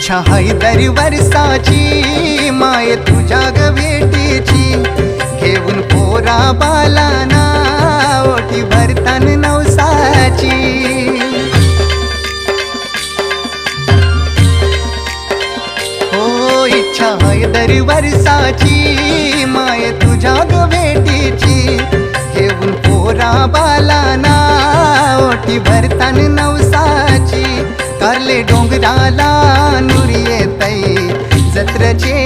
इच्छा हाय दर वर्षाची माय तुझ्या ग भेटीची, घेऊन पोरा बालाना ओटी भरतान नवसाची। हो इच्छा हाय दर वर्षाची माय तुझ्या ग भेटीची, घेऊन पोरा बालाना ओटी भरतान नवसाची। कारले डोंगराला नुरी येतई जत्रचे